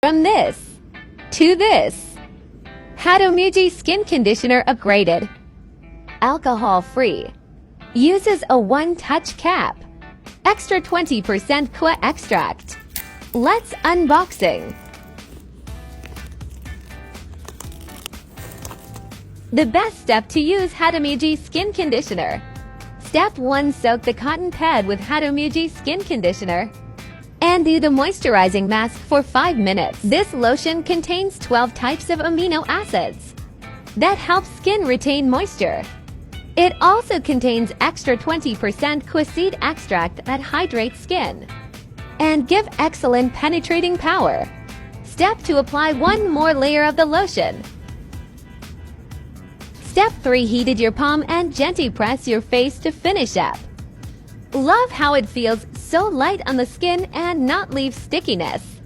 From this to this. HATOMUGI Skin Conditioner Upgraded. Alcohol-free. Uses a one-touch cap. Extra 20% KUA extract. Let's unboxing. The best step to use HATOMUGI Skin Conditioner. Step 1. Soak the cotton pad with HATOMUGI Skin Conditioner and do the moisturizing mask for 5 minutes. This lotion contains 12 types of amino acids that help skin retain moisture. It also contains extra 20% KUA seed extract that hydrates skin and give excellent penetrating power. Step 2. Apply one more layer of the lotion. Step 3. Heated your palm and gently press your face to finish up. Love how it feels so light on the skin and not leave stickiness.